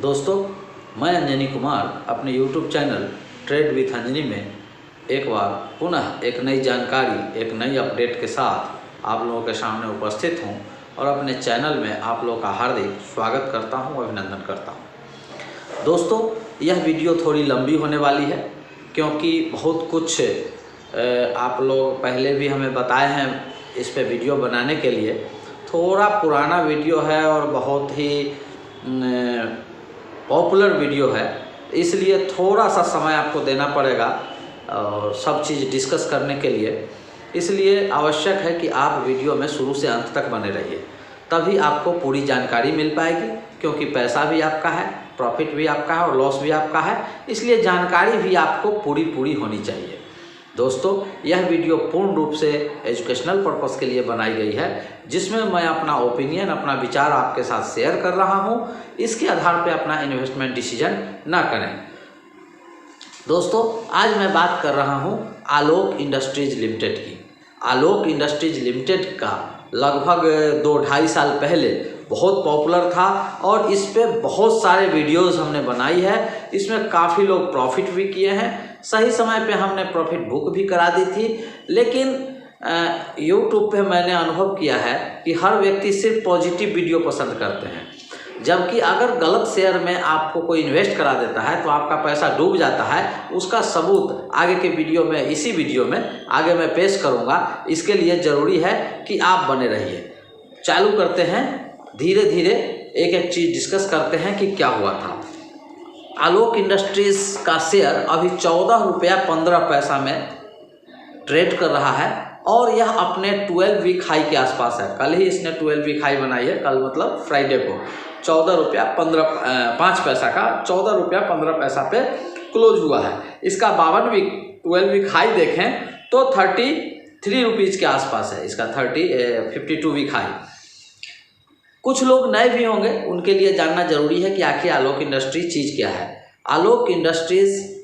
दोस्तों, मैं अंजनी कुमार अपने YouTube channel trade with Anjani में एक बार पुनः एक नई जानकारी, एक नई अपडेट के साथ आप लोगों के सामने उपस्थित हूं और अपने चैनल में आप लोगों का हार्दिक स्वागत करता हूं, अभिनंदन करता हूं। दोस्तों, यह वीडियो थोड़ी लंबी होने वाली है क्योंकि बहुत कुछ आप लोग पहले भी हमें बताए हैं इस पे वीडियो बनाने के लिए। थोड़ा पुराना वीडियो है और बहुत ही पॉपुलर वीडियो है, इसलिए थोड़ा सा समय आपको देना पड़ेगा और सब चीज़ डिस्कस करने के लिए। इसलिए आवश्यक है कि आप वीडियो में शुरू से अंत तक बने रहिए, तभी आपको पूरी जानकारी मिल पाएगी। क्योंकि पैसा भी आपका है, प्रॉफिट भी आपका है और लॉस भी आपका है, इसलिए जानकारी भी आपको पूरी होनी चाहिए। दोस्तों, यह वीडियो पूर्ण रूप से एजुकेशनल पर्पस के लिए बनाई गई है, जिसमें मैं अपना ओपिनियन, अपना विचार आपके साथ शेयर कर रहा हूं। इसके आधार पर अपना इन्वेस्टमेंट डिसीजन ना करें। दोस्तों, आज मैं बात कर रहा हूं आलोक इंडस्ट्रीज लिमिटेड की। आलोक इंडस्ट्रीज लिमिटेड का लगभग 2-2.5 साल पहले बहुत पॉपुलर था और इस पे बहुत सारे वीडियोस हमने बनाई है। इसमें काफ़ी लोग प्रॉफिट भी किए हैं, सही समय पे हमने प्रॉफिट बुक भी करा दी थी। लेकिन यूट्यूब पे मैंने अनुभव किया है कि हर व्यक्ति सिर्फ पॉजिटिव वीडियो पसंद करते हैं, जबकि अगर गलत शेयर में आपको कोई इन्वेस्ट करा देता है तो आपका पैसा डूब जाता है। उसका सबूत आगे के वीडियो में, इसी वीडियो में आगे मैं पेश करूँगा। इसके लिए ज़रूरी है कि आप बने रहिए। चालू करते हैं, धीरे धीरे एक एक चीज़ डिस्कस करते हैं कि क्या हुआ था। आलोक इंडस्ट्रीज का शेयर अभी 14 रुपया 15 पैसा में ट्रेड कर रहा है और यह अपने 12 वीक हाई के आसपास है। कल ही इसने 12 वीक हाई बनाई है, कल मतलब फ्राइडे को 14 रुपया 5 पैसा का 14 रुपया 15 पैसा पे क्लोज हुआ है। इसका 52 वीक 12 वीक हाई देखें तो 33 रुपीज़ के आसपास है। इसका 52 वीक हाई। कुछ लोग नए भी होंगे, उनके लिए जानना जरूरी है कि आखिर आलोक इंडस्ट्रीज चीज़ क्या है। आलोक इंडस्ट्रीज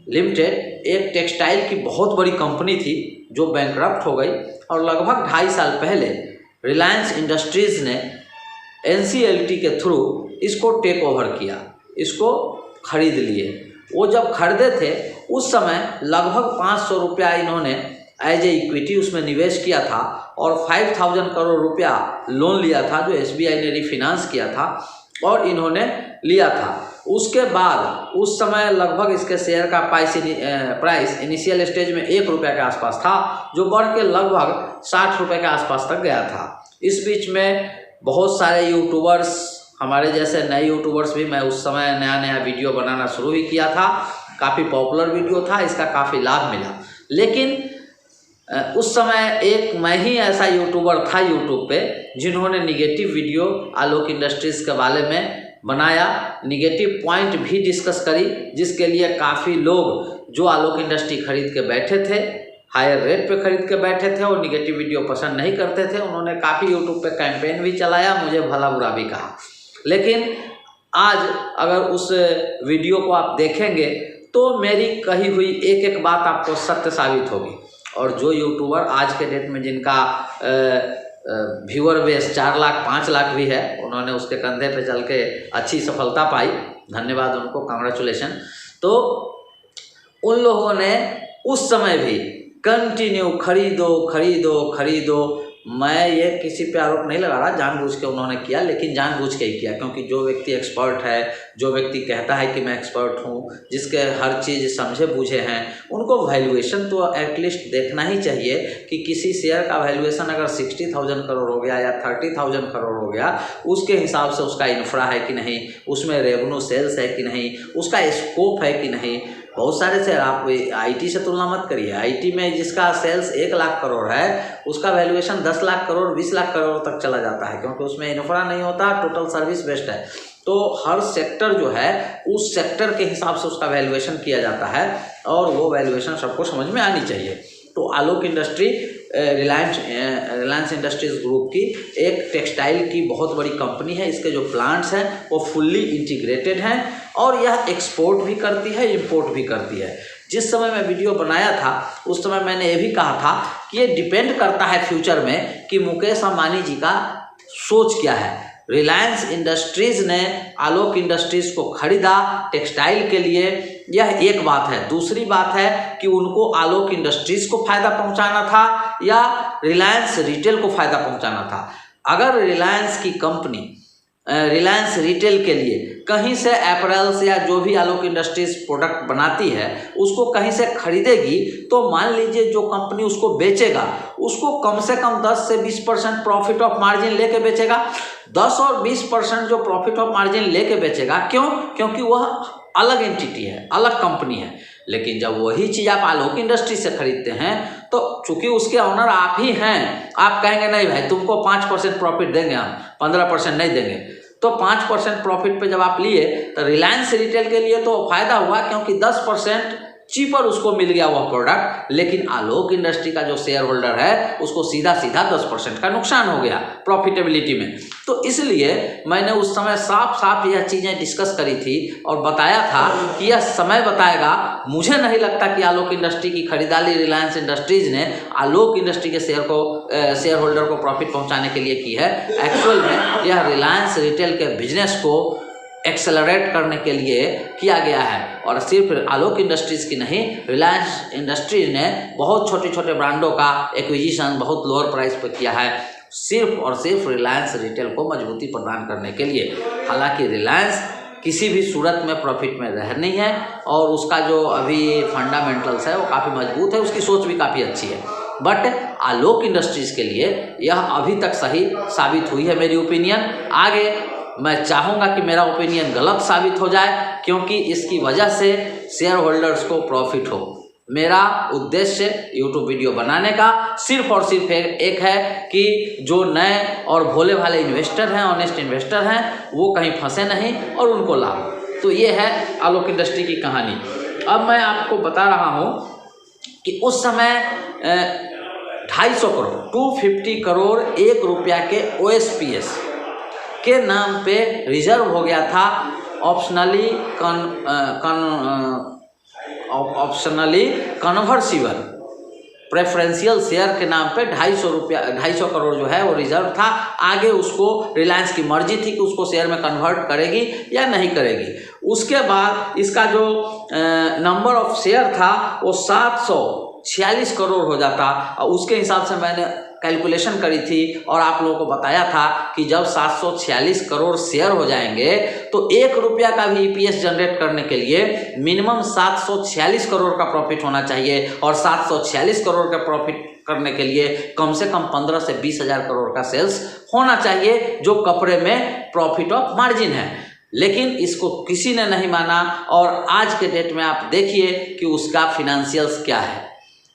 लिमिटेड एक टेक्सटाइल की बहुत बड़ी कंपनी थी जो बैंकरप्ट हो गई और लगभग 2.5 साल पहले रिलायंस इंडस्ट्रीज ने NCLT के थ्रू इसको टेक ओवर किया, इसको खरीद लिए। वो जब खरीदे थे उस समय लगभग 500 रुपया इन्होंने एज ए इक्विटी उसमें निवेश किया था और 5000 करोड़ रुपया लोन लिया था जो SBI ने रिफाइनेंस किया था और इन्होंने लिया था। उसके बाद उस समय लगभग इसके शेयर का प्राइस इनिशियल स्टेज में 1 रुपये के आसपास था, जो बढ़ के लगभग 60 रुपये के आसपास तक गया था। इस बीच में बहुत सारे यूट्यूबर्स, हमारे जैसे नए यूट्यूबर्स भी, मैं उस समय नया वीडियो बनाना शुरू ही किया था, काफ़ी पॉपुलर वीडियो था, इसका काफ़ी लाभ मिला। लेकिन उस समय एक मैं ही ऐसा यूट्यूबर था यूट्यूब पे जिन्होंने निगेटिव वीडियो आलोक इंडस्ट्रीज के बारे में बनाया, निगेटिव पॉइंट भी डिस्कस करी, जिसके लिए काफ़ी लोग जो आलोक इंडस्ट्री खरीद के बैठे थे, हायर रेट पे खरीद के बैठे थे और निगेटिव वीडियो पसंद नहीं करते थे, उन्होंने काफ़ी यूट्यूब पे कैंपेन भी चलाया, मुझे भला बुरा भी कहा। लेकिन आज अगर उस वीडियो को आप देखेंगे तो मेरी कही हुई एक एक बात आपको सत्य साबित होगी। और जो यूट्यूबर आज के डेट में जिनका व्यूअर बेस 4 लाख 5 लाख भी है, उन्होंने उसके कंधे पे चल के अच्छी सफलता पाई, धन्यवाद उनको, कांग्रेचुलेशन। तो उन लोगों ने उस समय भी कंटिन्यू खरीदो। मैं ये किसी पे आरोप नहीं लगा रहा, जानबूझ के उन्होंने किया, लेकिन जानबूझ के ही किया, क्योंकि जो व्यक्ति एक्सपर्ट है, जो व्यक्ति कहता है कि मैं एक्सपर्ट हूँ, जिसके हर चीज़ समझे बूझे हैं, उनको वैल्यूएशन तो एटलीस्ट देखना ही चाहिए कि किसी शेयर का वैल्यूएशन अगर 60,000 करोड़ हो गया या 30,000 करोड़ हो गया, उसके हिसाब से उसका इंफ्रा है कि नहीं, उसमें रेवेन्यू सेल्स है कि नहीं, उसका स्कोप है कि नहीं। बहुत सारे शेयर, आप IT से तुलना मत करिए। IT में जिसका सेल्स 1 लाख करोड़ है, उसका वैल्यूएशन 10 लाख करोड़ 20 लाख करोड़ तक चला जाता है, क्योंकि उसमें इंफ्रा नहीं होता, टोटल सर्विस बेस्ड है। तो हर सेक्टर जो है उस सेक्टर के हिसाब से उसका वैल्यूएशन किया जाता है और वो वैल्यूएशन सबको समझ में आनी चाहिए। तो आलोक इंडस्ट्री रिलायंस इंडस्ट्रीज ग्रुप की एक टेक्सटाइल की बहुत बड़ी कंपनी है। इसके जो प्लांट्स हैं वो फुल्ली इंटीग्रेटेड हैं और यह एक्सपोर्ट भी करती है, इंपोर्ट भी करती है। जिस समय मैं वीडियो बनाया था उस समय मैंने ये भी कहा था कि ये डिपेंड करता है फ्यूचर में कि मुकेश अंबानी जी का सोच क्या है। रिलायंस इंडस्ट्रीज ने आलोक इंडस्ट्रीज को खरीदा टेक्सटाइल के लिए, यह एक बात है। दूसरी बात है कि उनको आलोक इंडस्ट्रीज को फायदा पहुंचाना था या रिलायंस रिटेल को फायदा पहुंचाना था। अगर रिलायंस की कंपनी रिलायंस रिटेल के लिए कहीं से अपैरल्स या जो भी आलोक इंडस्ट्रीज प्रोडक्ट बनाती है उसको कहीं से खरीदेगी, तो मान लीजिए जो कंपनी उसको बेचेगा उसको कम से कम 10 से 20% प्रॉफिट ऑफ मार्जिन लेके बेचेगा। 10 और 20% जो प्रॉफिट ऑफ मार्जिन लेके बेचेगा, क्यों? क्योंकि वह अलग एंटिटी है, अलग कंपनी है। लेकिन जब वही चीज़ आप आलोक इंडस्ट्री से खरीदते हैं तो चूंकि उसके ऑनर आप ही हैं, आप कहेंगे नहीं भाई तुमको 5% प्रॉफिट देंगे, हम 15% नहीं देंगे। तो 5% प्रॉफिट पे जब आप लिए तो रिलायंस रिटेल के लिए तो फायदा हुआ, क्योंकि 10% चीपर उसको मिल गया वह प्रोडक्ट। लेकिन आलोक इंडस्ट्री का जो शेयर होल्डर है उसको सीधा सीधा 10% का नुकसान हो गया प्रॉफिटेबिलिटी में। तो इसलिए मैंने उस समय साफ साफ यह चीज़ें डिस्कस करी थी और बताया था कि यह समय बताएगा। मुझे नहीं लगता कि आलोक इंडस्ट्री की खरीदारी रिलायंस इंडस्ट्रीज ने आलोक इंडस्ट्री के शेयर होल्डर को प्रॉफिट पहुँचाने के लिए की है। एक्चुअल में यह रिलायंस रिटेल के बिजनेस को एक्सेलरेट करने के लिए किया गया है। और सिर्फ आलोक इंडस्ट्रीज़ की नहीं, रिलायंस इंडस्ट्रीज ने बहुत छोटे छोटे ब्रांडों का एक्विजिशन बहुत लोअर प्राइस पर किया है, सिर्फ और सिर्फ रिलायंस रिटेल को मजबूती प्रदान करने के लिए। हालांकि रिलायंस किसी भी सूरत में प्रॉफिट में रह नहीं है और उसका जो अभी फंडामेंटल्स है वो काफ़ी मजबूत है, उसकी सोच भी काफ़ी अच्छी है। बट आलोक इंडस्ट्रीज के लिए यह अभी तक सही साबित हुई है मेरी ओपिनियन। आगे मैं चाहूँगा कि मेरा ओपिनियन गलत साबित हो जाए, क्योंकि इसकी वजह से शेयर होल्डर्स को प्रॉफिट हो। मेरा उद्देश्य यूट्यूब वीडियो बनाने का सिर्फ और सिर्फ एक है कि जो नए और भोले भाले इन्वेस्टर हैं, ऑनेस्ट इन्वेस्टर हैं, वो कहीं फंसे नहीं और उनको लाभ। तो ये है आलोक इंडस्ट्री की कहानी। अब मैं आपको बता रहा हूँ कि उस समय 250 करोड़ 250 करोड़ 1 रुपया के OSPS के नाम पे रिजर्व हो गया था। ऑप्शनली कन्वर्सिबल प्रेफरेंशियल शेयर के नाम पे 250 करोड़ जो है वो रिजर्व था। आगे उसको रिलायंस की मर्जी थी कि उसको शेयर में कन्वर्ट करेगी या नहीं करेगी। उसके बाद इसका जो नंबर ऑफ शेयर था वो 746 करोड़ हो जाता। और उसके हिसाब से मैंने कैलकुलेशन करी थी और आप लोगों को बताया था कि जब 746 करोड़ शेयर हो जाएंगे तो 1 रुपया का भी EPS जनरेट करने के लिए मिनिमम 746 करोड़ का प्रॉफिट होना चाहिए। और 746 करोड़ का प्रॉफिट करने के लिए कम से कम 15 से 20 हज़ार करोड़ का सेल्स होना चाहिए, जो कपड़े में प्रॉफिट ऑफ मार्जिन है। लेकिन इसको किसी ने नहीं माना और आज के डेट में आप देखिए कि उसका फिनेंशियल्स क्या है।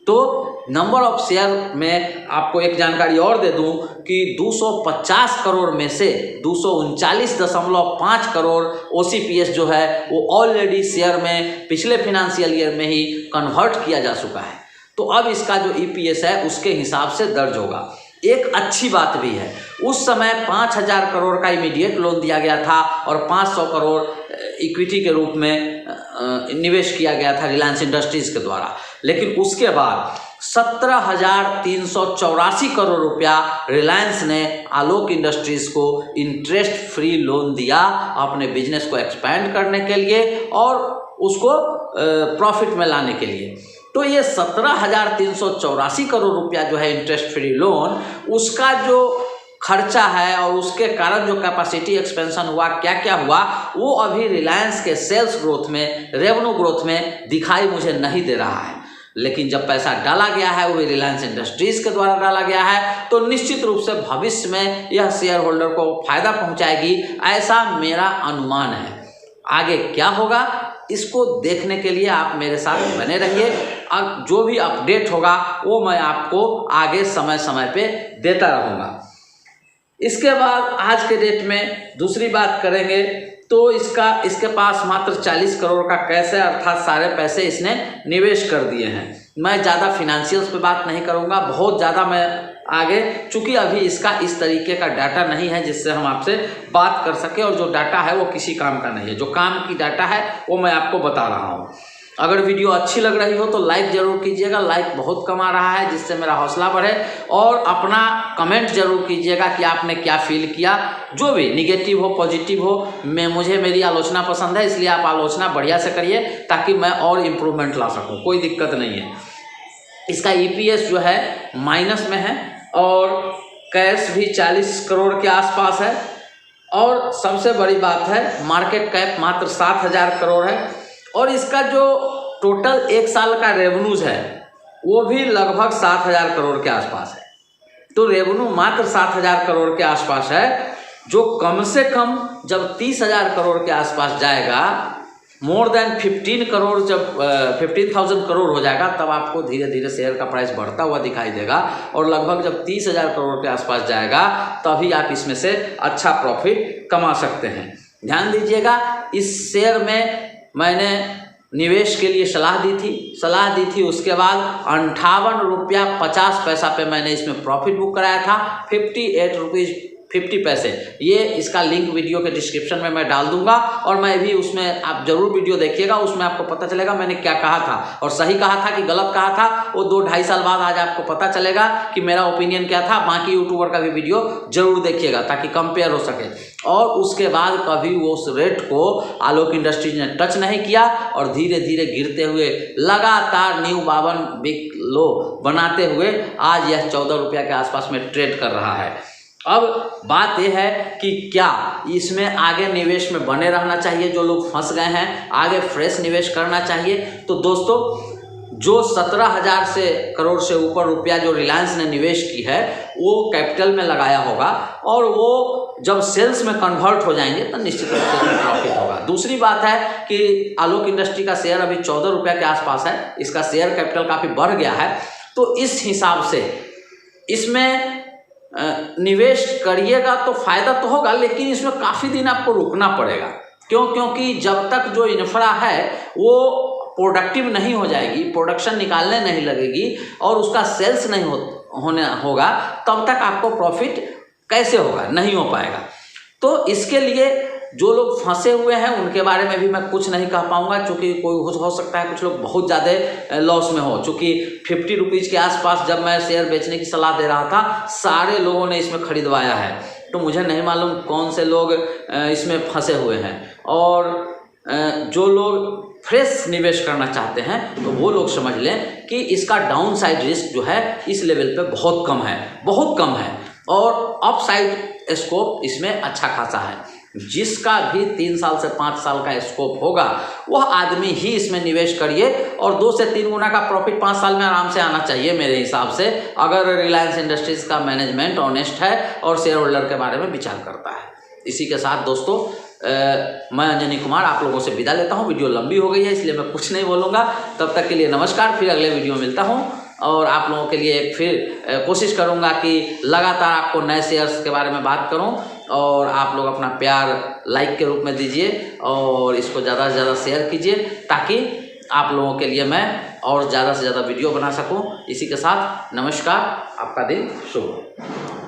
तो नंबर ऑफ शेयर में आपको एक जानकारी और दे दूं कि 250 करोड़ में से 239.5 करोड़ OCPS जो है वो ऑलरेडी शेयर में पिछले फिनेंशियल ईयर में ही कन्वर्ट किया जा चुका है। तो अब इसका जो EPS है उसके हिसाब से दर्ज होगा। एक अच्छी बात भी है, उस समय 5000 करोड़ का इमीडिएट लोन दिया गया था और 500 करोड़ इक्विटी के रूप में निवेश किया गया था रिलायंस इंडस्ट्रीज के द्वारा। लेकिन उसके बाद 17,384 करोड़ रुपया रिलायंस ने आलोक इंडस्ट्रीज को इंटरेस्ट फ्री लोन दिया अपने बिजनेस को एक्सपैंड करने के लिए और उसको प्रॉफिट में लाने के लिए। तो ये 17,384 करोड़ रुपया जो है इंटरेस्ट फ्री लोन, उसका जो खर्चा है और उसके कारण जो कैपेसिटी एक्सपेंशन हुआ, क्या क्या हुआ, वो अभी रिलायंस के सेल्स ग्रोथ में, रेवेन्यू ग्रोथ में दिखाई मुझे नहीं दे रहा है। लेकिन जब पैसा डाला गया है वो रिलायंस इंडस्ट्रीज के द्वारा डाला गया है, तो निश्चित रूप से भविष्य में यह शेयर होल्डर को फायदा पहुंचाएगी, ऐसा मेरा अनुमान है। आगे क्या होगा इसको देखने के लिए आप मेरे साथ बने रहिए। अब जो भी अपडेट होगा वो मैं आपको आगे समय समय पे देता रहूँगा। इसके बाद आज के डेट में दूसरी बात करेंगे तो इसके पास मात्र 40 करोड़ का कैश है, अर्थात सारे पैसे इसने निवेश कर दिए हैं। मैं ज़्यादा फिनेंशियल्स पे बात नहीं करूँगा, बहुत ज़्यादा मैं आगे, चूँकि अभी इसका इस तरीके का डाटा नहीं है जिससे हम आपसे बात कर सकें, और जो डाटा है वो किसी काम का नहीं है। जो काम की डाटा है वो मैं आपको बता रहा हूँ। अगर वीडियो अच्छी लग रही हो तो लाइक ज़रूर कीजिएगा, लाइक बहुत कम आ रहा है जिससे मेरा हौसला बढ़े। और अपना कमेंट ज़रूर कीजिएगा कि आपने क्या फील किया, जो भी निगेटिव हो पॉजिटिव हो। मुझे मेरी आलोचना पसंद है, इसलिए आप आलोचना बढ़िया से करिए ताकि मैं और इम्प्रूवमेंट ला सकूँ, कोई दिक्कत नहीं है। इसका EPS जो है माइनस में है और कैश भी 40 करोड़ के आसपास है। और सबसे बड़ी बात है मार्केट कैप मात्र 7,000 करोड़ है और इसका जो टोटल 1 साल का रेवेन्यूज है वो भी लगभग 7,000 करोड़ के आसपास है। तो रेवेन्यू मात्र 7,000 करोड़ के आसपास है, जो कम से कम जब 30,000 करोड़ के आसपास जाएगा, मोर देन 15 करोड़, जब 15,000 करोड़ हो जाएगा तब आपको धीरे धीरे शेयर का प्राइस बढ़ता हुआ दिखाई देगा। और लगभग जब 30,000 करोड़ के आसपास जाएगा तभी आप इसमें से अच्छा प्रॉफिट कमा सकते हैं। ध्यान दीजिएगा, इस शेयर में मैंने निवेश के लिए सलाह दी थी। उसके बाद 58 रुपया 50 पैसा पे मैंने इसमें प्रॉफिट बुक कराया था, 58 रुपीज़ 50 पैसे। ये इसका लिंक वीडियो के डिस्क्रिप्शन में मैं डाल दूंगा और मैं भी उसमें, आप जरूर वीडियो देखिएगा, उसमें आपको पता चलेगा मैंने क्या कहा था और सही कहा था कि गलत कहा था। वो 2-2.5 साल बाद आज आपको पता चलेगा कि मेरा ओपिनियन क्या था। बाकी यूट्यूबर का भी वीडियो जरूर देखिएगा ताकि कंपेयर हो सके। और उसके बाद कभी वो उस रेट को आलोक इंडस्ट्रीज ने टच नहीं किया और धीरे धीरे गिरते हुए लगातार न्यू 52 बिग लो बनाते हुए आज यह 14 रुपया के आसपास में ट्रेड कर रहा है। अब बात यह है कि क्या इसमें आगे निवेश में बने रहना चाहिए, जो लोग फंस गए हैं आगे फ्रेश निवेश करना चाहिए। तो दोस्तों, जो 17,000 करोड़ से ऊपर रुपया जो रिलायंस ने निवेश की है वो कैपिटल में लगाया होगा और वो जब सेल्स में कन्वर्ट हो जाएंगे तो निश्चित रूप से प्रॉफिट होगा। दूसरी बात है कि आलोक इंडस्ट्री का शेयर अभी 14 रुपया के आसपास है, इसका शेयर कैपिटल काफ़ी बढ़ गया है। तो इस हिसाब से इसमें निवेश करिएगा तो फायदा तो होगा, लेकिन इसमें काफ़ी दिन आपको रुकना पड़ेगा। क्योंकि जब तक जो इंफ्रा है वो प्रोडक्टिव नहीं हो जाएगी, प्रोडक्शन निकालने नहीं लगेगी और उसका सेल्स नहीं होगा, तब तक आपको प्रॉफिट कैसे होगा, नहीं हो पाएगा। तो इसके लिए जो लोग फंसे हुए हैं उनके बारे में भी मैं कुछ नहीं कह पाऊंगा, क्योंकि कोई हो सकता है कुछ लोग बहुत ज़्यादा लॉस में हो। चूँकि 50 रुपीज़ के आसपास जब मैं शेयर बेचने की सलाह दे रहा था, सारे लोगों ने इसमें खरीदवाया है। तो मुझे नहीं मालूम कौन से लोग इसमें फंसे हुए हैं। और जो लोग फ्रेश निवेश करना चाहते हैं तो वो लोग समझ लें कि इसका डाउन साइड रिस्क जो है इस लेवल पे बहुत कम है और अप साइड स्कोप इसमें अच्छा खासा है। जिसका भी 3 साल से 5 साल का स्कोप होगा वह आदमी ही इसमें निवेश करिए और 2 से 3 गुना का प्रॉफिट 5 साल में आराम से आना चाहिए मेरे हिसाब से, अगर रिलायंस इंडस्ट्रीज का मैनेजमेंट ऑनेस्ट है और शेयर होल्डर के बारे में विचार करता है। इसी के साथ दोस्तों मैं अंजनी कुमार आप लोगों से विदा लेता हूं। वीडियो लंबी हो गई है इसलिए मैं कुछ नहीं बोलूँगा। तब तक के लिए नमस्कार, फिर अगले वीडियो में मिलता हूं और आप लोगों के लिए फिर कोशिश करूंगा कि लगातार आपको नए शेयर्स के बारे में बात करूं और आप लोग अपना प्यार लाइक के रूप में दीजिए और इसको ज़्यादा से ज़्यादा शेयर कीजिए ताकि आप लोगों के लिए मैं और ज़्यादा से ज़्यादा वीडियो बना सकूं। इसी के साथ नमस्कार, आपका दिन शुभ हो।